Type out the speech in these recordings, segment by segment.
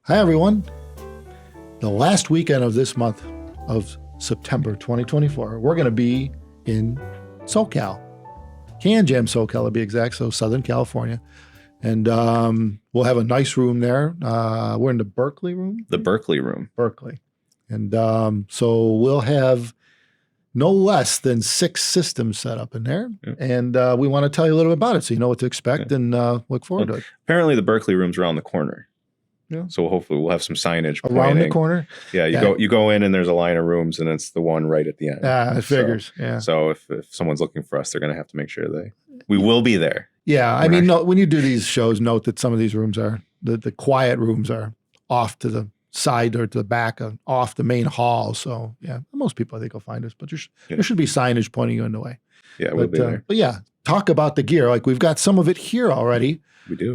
Hi, everyone. The last weekend of this month of September 2024, we're going to be in SoCal. CanJam SoCal to be exact, so Southern California. And we'll have a nice room there. We're in the Berkeley room? The Berkeley room. Berkeley. And so we'll have no less than 6 systems set up in there. Yep. And we want to tell you a little bit about it so you know what to expect and look forward to it. Apparently the Berkeley room's around the corner. Yeah. So hopefully we'll have some signage around pointing. The corner. Yeah, you go in and there's a line of rooms and it's the one right at the end. It figures. So if someone's looking for us, they're going to have to make sure we will be there. Yeah, I mean, when you do these shows, note that some of these rooms are the quiet rooms are off to the side or to the back, off the main hall. So yeah, most people I think will find us, but there should be signage pointing you in the way. Yeah, we'll be there. But yeah, talk about the gear. Like we've got some of it here already. We do.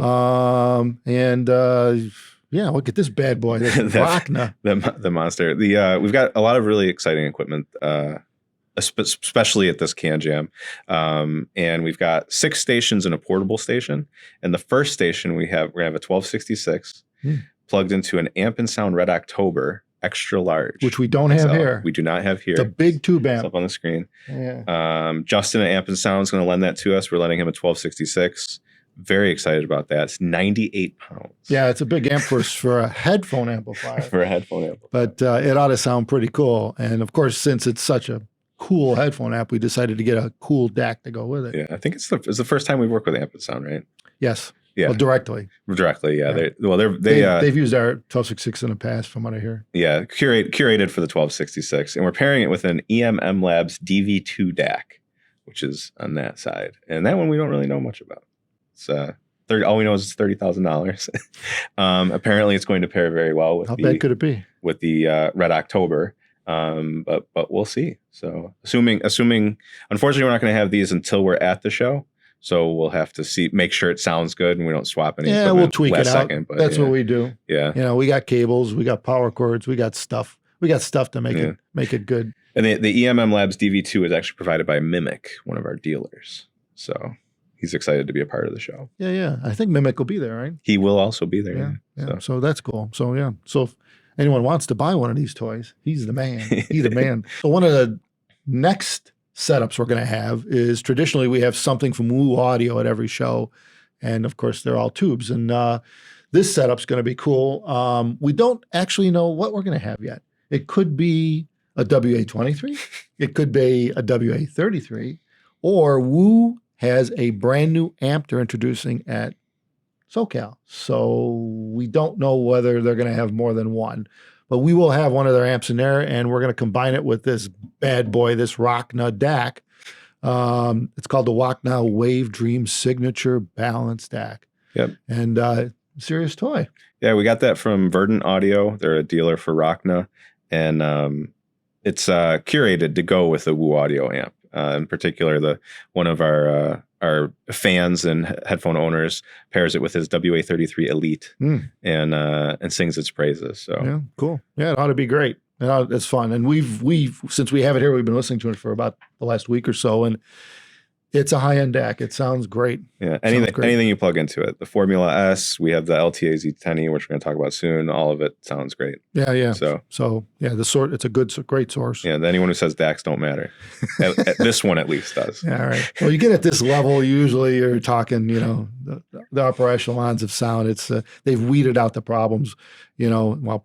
Yeah, look at this bad boy. This Rockna. The monster. We've got a lot of really exciting equipment, especially at this CanJam. And we've got 6 stations and a portable station. And the first station we're going to have a 1266 plugged into an Amp and Sound Red October extra large. Which we don't have here. We do not have here. It's a big tube amp. It's up on the screen. Yeah. Justin at Amp and Sound is going to lend that to us. We're lending him a 1266. Very excited about that. It's 98 pounds. Yeah, it's a big amp for a headphone amplifier. For a headphone amplifier. But it ought to sound pretty cool. And of course, since it's such a cool headphone amp, we decided to get a cool DAC to go with it. Yeah, I think it's the first time we've worked with Amp and Sound, right? Yes. Yeah. Well, directly. Directly, yeah. Yeah. They've used our 1266 in the past, from what I hear. Yeah, curated for the 1266, and we're pairing it with an EMM Labs DV2 DAC, which is on that side, and that one we don't really know much about. It's all we know is it's $30,000. Apparently, it's going to pair very well with how bad could it be with the Red October. But we'll see. So assuming, unfortunately, we're not going to have these until we're at the show. So we'll have to make sure it sounds good and we don't swap any. Yeah, we'll tweak it out. Second, but that's what we do. Yeah, we got cables, we got power cords, we got stuff. We got stuff to make it good. And the EMM Labs DV2 is actually provided by Mimic, one of our dealers. So he's excited to be a part of the show. Yeah. I think Mimic will be there, right? He will also be there. Yeah. So that's cool. So yeah. So if anyone wants to buy one of these toys, he's the man. He's the man. So one of the next setups we're going to have is, traditionally we have something from Woo Audio at every show. And of course they're all tubes. And this setup's going to be cool. We don't actually know what we're going to have yet. It could be a WA-23. It could be a WA-33. Or Woo has a brand new amp they're introducing at SoCal. So we don't know whether they're going to have more than one. But we will have one of their amps in there, and we're going to combine it with this bad boy, this Rockna DAC. It's called the Rockna Wave Dream Signature Balance DAC. Yep. And serious toy. Yeah, we got that from Verdant Audio. They're a dealer for Rockna. And it's curated to go with the Woo Audio amp. In particular, one of our fans and headphone owners pairs it with his WA-33 Elite and sings its praises. So yeah, cool. Yeah, it ought to be great. It's fun. And we've since we have it here, we've been listening to it for about the last week or so, and it's a high-end DAC. It sounds great. Yeah, anything you plug into it. The Formula S, we have the LTA Z10E, which we're going to talk about soon. All of it sounds great. Yeah. So yeah, it's a great source. Yeah, anyone who says DACs don't matter. This one at least does. Yeah, all right. Well, you get at this level, usually you're talking, the upper echelons of sound. It's they've weeded out the problems,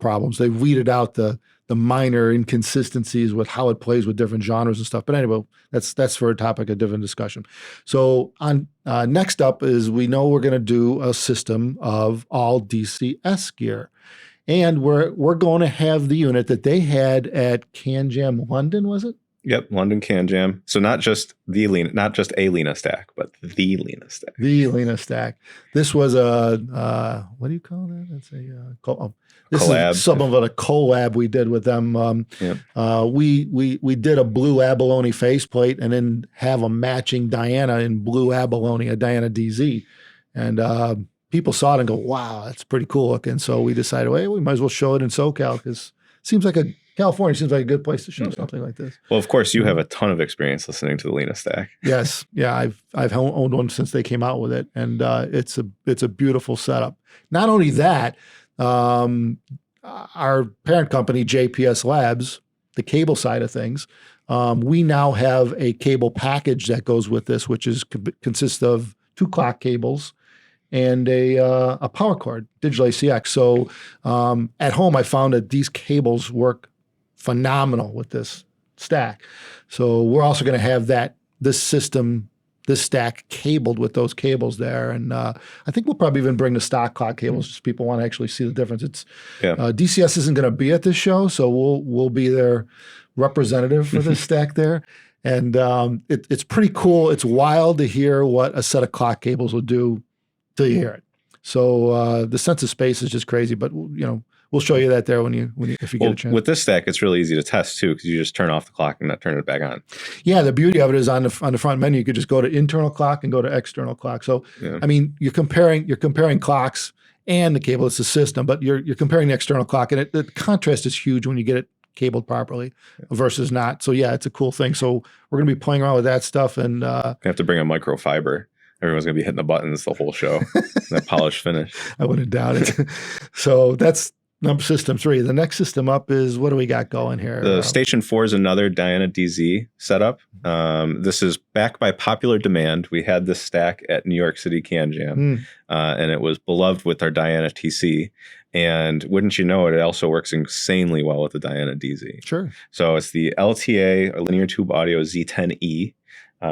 problems. They've weeded out the minor inconsistencies with how it plays with different genres and stuff. But anyway, that's for a topic of different discussion. So on next up is, we know we're going to do a system of all DCS gear. And we're going to have the unit that they had at CanJam London, was it? Yep, London CanJam. So not just a Lena stack, but the Lena stack. The Lena stack. This was a what do you call that? It's this collab. Is some of a collab we did with them. We did a blue abalone faceplate and then have a matching Diana in blue abalone, a Diana DZ, and people saw it and go, "Wow, that's pretty cool looking." So we decided, hey, we might as well show it in SoCal, because California seems like a good place to show something like this. Well, of course, you have a ton of experience listening to the Lena stack. Yes, yeah, I've owned one since they came out with it, and it's a beautiful setup. Not only that, our parent company, JPS Labs, the cable side of things, we now have a cable package that goes with this, which consists of 2 clock cables and a power cord, digital ACX. So at home, I found that these cables work phenomenal with this stack. So we're also going to have this stack cabled with those cables there. And I think we'll probably even bring the stock clock cables just people want to actually see the difference. DCS isn't going to be at this show, so we'll be their representative for this stack there. And it's pretty cool. It's wild to hear what a set of clock cables will do till you hear it. So the sense of space is just crazy, but we'll show you that there if you get a chance. With this stack, it's really easy to test too, because you just turn off the clock and not turn it back on. Yeah, the beauty of it is on the front menu, you could just go to internal clock and go to external clock. So I mean, you're comparing clocks and the cable. It's the system, but you're comparing the external clock, and the contrast is huge when you get it cabled properly versus not. So yeah, it's a cool thing. So we're going to be playing around with that stuff, and you have to bring a microfiber. Everyone's going to be hitting the buttons the whole show. That polished finish. I wouldn't doubt it. So that's system 3. The next system up is, what do we got going here? The Station 4 is another Diana DZ setup. This is backed by popular demand. We had this stack at New York City CanJam, and it was beloved with our Diana TC. And wouldn't you know it also works insanely well with the Diana DZ. Sure. So it's the LTA, or Linear Tube Audio Z10E.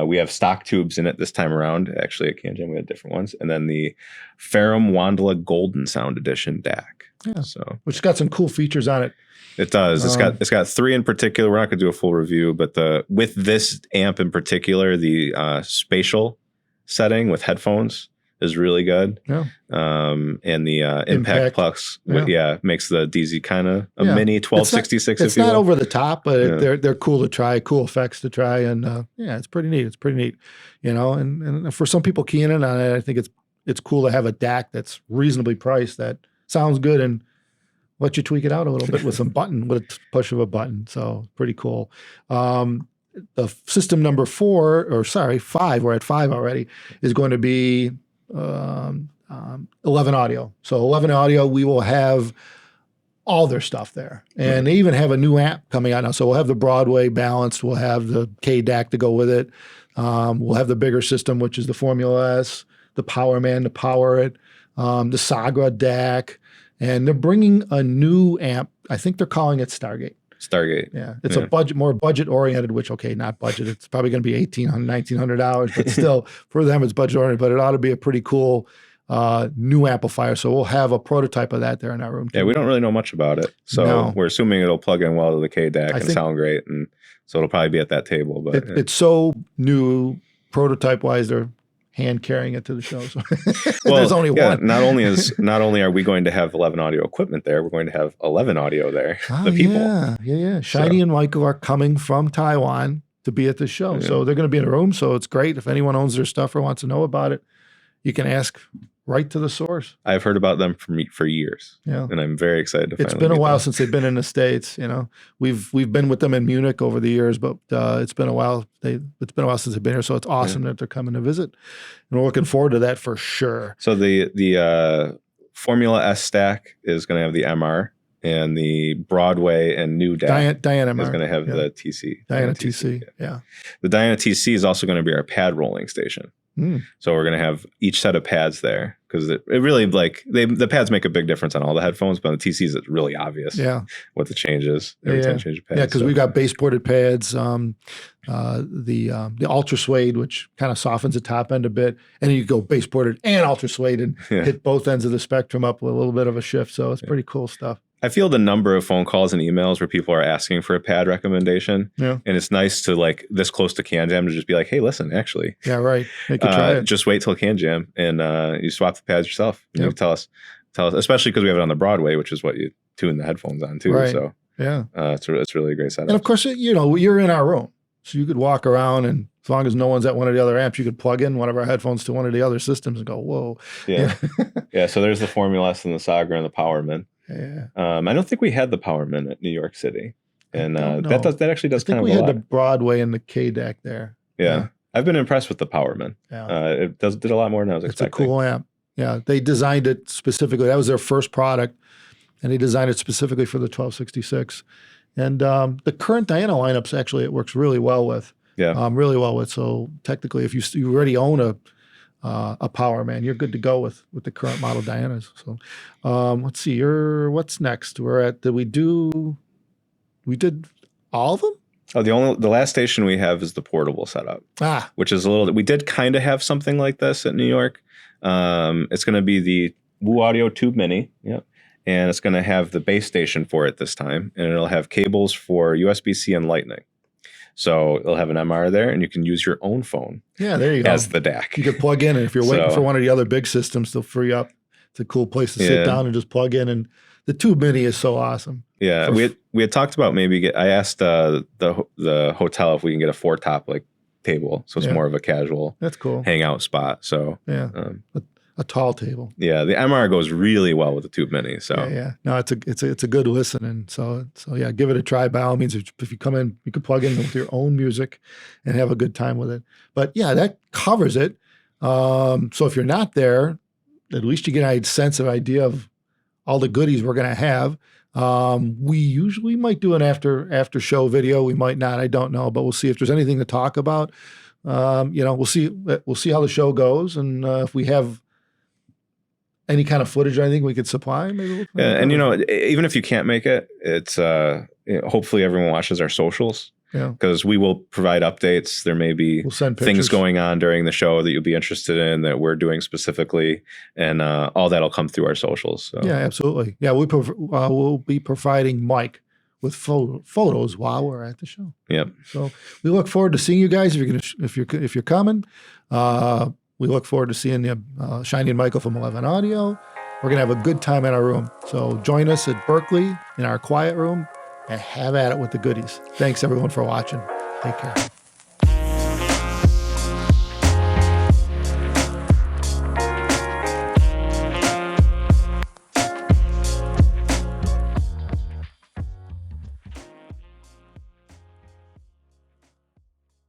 We have stock tubes in it this time around. Actually, at CanJam, we had different ones. And then the Ferrum Wandla Golden Sound Edition DAC. Yeah. So, which has got some cool features on it. It does. It's got 3 in particular. We're not going to do a full review, but with this amp in particular, the spatial setting with headphones is really good. Yeah. And the Impact Plus, makes the DZ kind of a mini 1266. It's not over the top, but they're cool to try, cool effects to try, and it's pretty neat. It's pretty neat, And for some people keying in on it, I think it's cool to have a DAC that's reasonably priced that sounds good and let you tweak it out a little bit with with a push of a button. So pretty cool. The system number 5, we're at 5 already, is going to be 11 Audio. So 11 Audio, we will have all their stuff there. And they even have a new amp coming out now. So we'll have the Broadway balanced. We'll have the K-DAC to go with it. We'll have the bigger system, which is the Formula S, the Power Man to power it, the Sagra DAC. And they're bringing a new amp. I think they're calling it Stargate. Yeah. It's a more budget oriented, which, not budget. It's probably going to be $1,800, $1,900, but still for them, it's budget oriented, but it ought to be a pretty cool new amplifier. So we'll have a prototype of that there in our room too. Yeah. We don't really know much about it. So we're assuming it'll plug in well to the K-DAC and sound great. And so it'll probably be at that table, but it's so new prototype wise. They're hand carrying it to the show. So there's only one. Not only are we going to have 11 Audio equipment there, we're going to have 11 Audio there. The people. Yeah. Shiny and Michael are coming from Taiwan to be at the show. Yeah. So they're going to be in a room. So it's great. If anyone owns their stuff or wants to know about it, you can ask right to the source. I've heard about them for years. Yeah. And I'm very excited to It's been a while since they've been in the States. We've been with them in Munich over the years, but it's been a while. It's been a while since they've been here. So it's awesome that they're coming to visit. And we're looking forward to that for sure. So the Formula S stack is going to have the MR, and the Broadway and new DAC Diana MR is going to have the TC. Diana TC. Yeah. The Diana TC is also going to be our pad rolling station. So we're going to have each set of pads there, because it really, the pads make a big difference on all the headphones, but on the TCs it's really obvious what the change is every time you change the pads. Yeah, because we've got base ported pads, the ultra suede, which kind of softens the top end a bit, and then you go base ported and ultra suede and hit both ends of the spectrum up with a little bit of a shift. So it's pretty cool stuff. I feel the number of phone calls and emails where people are asking for a pad recommendation. Yeah. And it's nice to this close to CanJam to just be like, hey, listen, actually. Yeah, right. You can try it. Just wait till CanJam and you swap the pads yourself. You tell us, especially because we have it on the Broadway, which is what you tune the headphones on too. Right. So it's really a great setup. And of course, you're in our room. So you could walk around, and as long as no one's at one of the other amps, you could plug in one of our headphones to one of the other systems and go, whoa. Yeah. Yeah. So there's the Formula S and the Sagra and the Powerman. Yeah. I don't think we had the Powerman at New York City, and that actually does kind of a lot. I think we had the Broadway and the K-DAC there. Yeah. I've been impressed with the Powerman. Yeah. It did a lot more than I was expecting. It's a cool amp. Yeah, they designed it specifically. That was their first product, and they designed it specifically for the 1266. And the current Diana lineups, actually, it works really well with. Yeah. Really well with. So technically, if you already own a Power Man, you're good to go with the current model Dianas. So let's see. What's next? We did all of them? Oh, the last station we have is the portable setup, which is we did kind of have something like this at New York. It's going to be the Woo Audio Tube Mini. Yep. And it's going to have the base station for it this time. And it'll have cables for USB-C and Lightning. So it'll have an MR there, and you can use your own phone. Yeah, there you go. As the DAC. You could plug in, and if you're waiting for one of the other big systems to free up, it's a cool place to sit down and just plug in. And the Tube Mini is so awesome. Yeah, we had talked about I asked the hotel if we can get a 4-top like table, so it's more of a casual. That's cool. Hangout spot. So yeah, a tall table. Yeah, the MR goes really well with the Tube Mini. So yeah. No, it's a good listen, and so yeah, give it a try. By all means, if you come in, you can plug in with your own music and have a good time with it. But yeah, that covers it. So if you're not there, at least you get a sense of idea of all the goodies we're going to have. We usually might do an after show video. We might not. I don't know, but we'll see if there's anything to talk about. We'll see how the show goes, and if we have any kind of footage or anything we could supply, maybe. And even if you can't make it, it's hopefully everyone watches our socials. Yeah, because we will provide updates. There may be things going on during the show that you'll be interested in that we're doing specifically, and all that'll come through our socials. So. Yeah, absolutely. Yeah, we'll be providing Mike with photos while we're at the show. Yep. So we look forward to seeing you guys if you're coming. We look forward to seeing Shiny and Michael from 11 Audio. We're gonna have a good time in our room. So join us at Berkeley in our quiet room. And have at it with the goodies. Thanks, everyone, for watching. Take care.